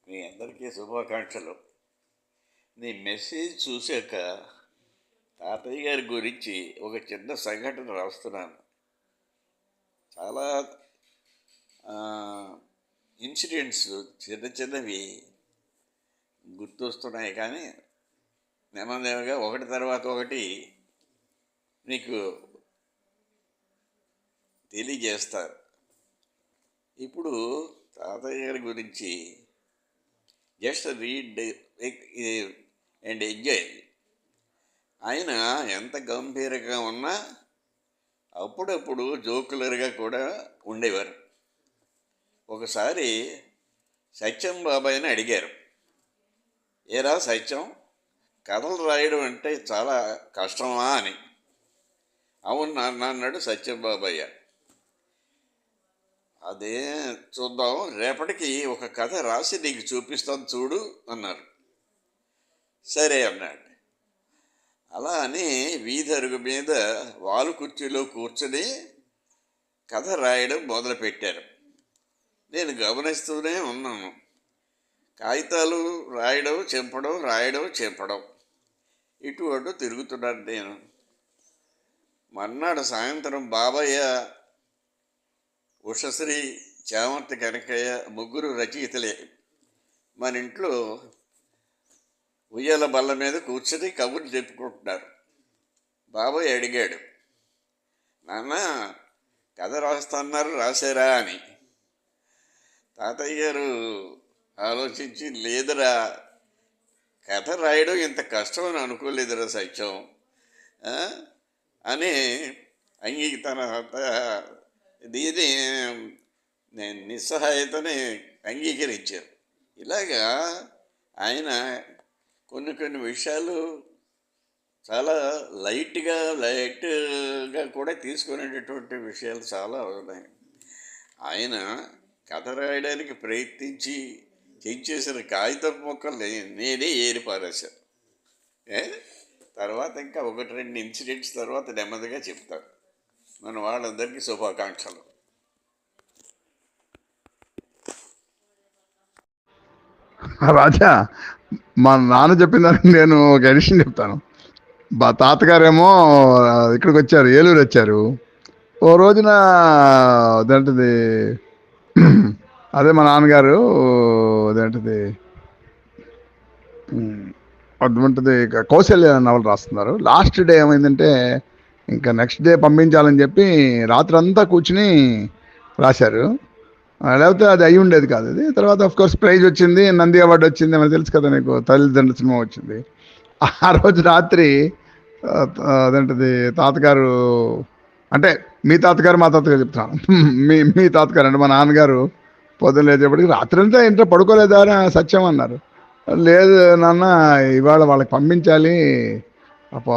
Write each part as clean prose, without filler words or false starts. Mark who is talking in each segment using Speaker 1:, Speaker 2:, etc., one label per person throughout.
Speaker 1: మీ అందరికీ శుభాకాంక్షలు. నీ మెసేజ్ చూశాక తాతయ్య గారి గురించి ఒక చిన్న సంఘటన రాస్తున్నాను. చాలా ఇన్సిడెంట్స్ చిన్న చిన్నవి గుర్తొస్తున్నాయి, కానీ నెమ్మదిగా ఒకటి తర్వాత ఒకటి మీకు తెలియజేస్తారు. ఇప్పుడు తాతయ్య గారి గురించి జస్ట్ రీడ్ అండ్ ఎంజాయ్. ఆయన ఎంత గంభీరంగా ఉన్నా అప్పుడప్పుడు జోకులర్గా కూడా ఉండేవారు. ఒకసారి సత్యం బాబాయ్ని అడిగారు, ఏరా సత్యం, కథలు రాయడం అంటే చాలా కష్టమా అని. అవును నాన్న అన్నాడు సత్యం బాబాయ్య. అదే చూద్దాం, రేపటికి ఒక కథ రాసి నీకు చూపిస్తాను చూడు అన్నారు. సరే అన్నాడు. అలా అని వీధి అరుగు మీద వాలు కుర్చీలో కూర్చొని కథ రాయడం మొదలుపెట్టారు. నేను గమనిస్తూనే ఉన్నాను. కాగితాలు రాయడం చింపడం, రాయడం చింపడం, ఇటు అటు తిరుగుతున్నాను నేను. మర్నాడు సాయంత్రం బాబయ్య, ఉషశ్రీ, చామర్తి కనకయ్య ముగ్గురు రచయితలే మన ఇంట్లో ఉయ్యాల బల్ల మీద కూర్చొని కబుర్లు చెప్పుకుంటున్నారు. బాబాయ్ అడిగాడు, నాన్న కథ రాస్తున్నారు, రాశారా అని. తాతయ్య గారు ఆలోచించి, లేదురా, కథ రాయడం ఇంత కష్టం అని అనుకోలేదురా సత్యం అని తన దీని నిస్సహాయతని అంగీకరించారు. ఇలాగా ఆయన కొన్ని విషయాలు చాలా లైట్గా కూడా తీసుకునేటటువంటి విషయాలు చాలా ఉన్నాయి. ఆయన కథ రాయడానికి ప్రయత్నించి చేసిన కాగితం మొక్కలు నేనే ఏరి పారేశాను. తర్వాత ఇంకా ఒకటి రెండు ఇన్సిడెంట్స్ తర్వాత నెమ్మదిగా చెప్తాను. మన వాళ్ళందరికీ శుభాకాంక్షలు.
Speaker 2: రాజా, మా నాన్న చెప్పిన దానికి నేను ఒక ఎడిషన్ చెప్తాను. తాతగారేమో ఇక్కడికి వచ్చారు, ఏలూరు వచ్చారు. ఓ రోజున అదేంటిది అదే మా నాన్నగారు అదేంటిది అటువంటి కౌశల్య నవలు రాస్తున్నారు. లాస్ట్ డే ఏమైందంటే ఇంకా నెక్స్ట్ డే పంపించాలని చెప్పి రాత్రి అంతా కూర్చుని రాశారు. లేకపోతే అది అయి ఉండేది కాదు. అది తర్వాత కోర్స్ ప్రైజ్ వచ్చింది, నంది అవార్డు వచ్చింది, మనకు తెలుసు కదా నీకు, తల్లిదండ్రుల సినిమా వచ్చింది. ఆ రోజు రాత్రి అదేంటిది తాతగారు, అంటే మీ తాతగారు మా తాతగారు చెప్తున్నాను, మీ తాతగారు అంటే మా నాన్నగారు పొద్దున్న లేచేపటికి రాత్రి అంతా ఇంట్లో పడుకోలేదా సత్యం అన్నారు. లేదు నాన్న, ఇవాళ వాళ్ళకి పంపించాలి,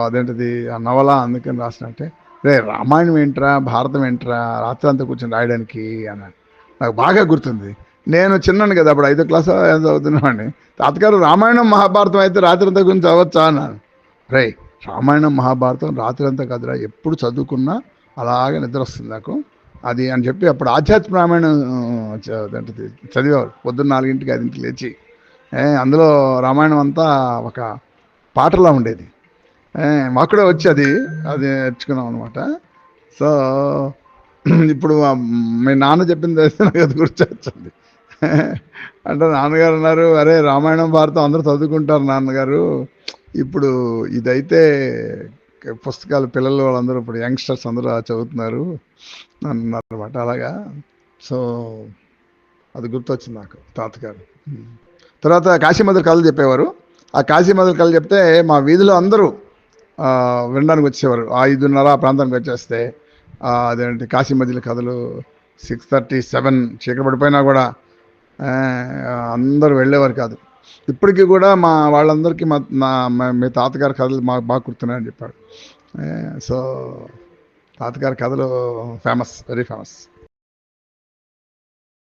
Speaker 2: అదేంటిది ఆ నవల అందుకని రాసినట్టే. రే రామాయణం ఏంట్రా, భారతం ఏంట్రా, రాత్రి అంతా కూర్చొని రాయడానికి అన్నాడు. నాకు బాగా గుర్తుంది. నేను చిన్నాను కదా, అప్పుడు 5వ క్లాస్ ఏదో చదువుతున్నామండి. తాతగారు రామాయణం మహాభారతం అయితే రాత్రి అంతా గురించి చదవచ్చా అన్నాను. రే రామాయణం మహాభారతం రాత్రి అంతా కాదురా, ఎప్పుడు చదువుకున్నా అలాగే నిద్ర వస్తుంది నాకు అది అని చెప్పి అప్పుడు ఆధ్యాత్మిక రామాయణం చదివేవారు. పొద్దున్న 4ంటికి 5ంటికి లేచి అందులో రామాయణం అంతా ఒక పాటలా ఉండేది. మాకు కూడా వచ్చి అది నేర్చుకున్నాం అనమాట. సో ఇప్పుడు మీ నాన్న చెప్పింది నాకు అది గుర్తొచ్చింది. అంటే నాన్నగారు అన్నారు, అరే రామాయణం భారతం అందరూ చదువుకుంటారు నాన్నగారు, ఇప్పుడు ఇదైతే పుస్తకాలు పిల్లలు వాళ్ళందరూ ఇప్పుడు యంగ్స్టర్స్ అందరూ చదువుతున్నారు అన్నారు అనమాట. అలాగా సో అది గుర్తొచ్చింది నాకు తాతగారు. తర్వాత కాశీమధుర కథలు చెప్పేవారు. ఆ కాశీమధుర కథలు చెప్తే మా వీధిలో అందరూ వినడానికి వచ్చేవారు. 5:30 ప్రాంతానికి వచ్చేస్తే అదేంటి కాశీమధుర కథలు 6:37 చీకటి పడిపోయినా కూడా అందరూ వెళ్ళేవారు కాదు. ఇప్పటికీ కూడా మా వాళ్ళందరికీ మీ తాతగారి కథలు మాకు బాగా గుర్తున్నాయని చెప్పాడు. సో తాతగారి కథలు ఫేమస్, వెరీ ఫేమస్.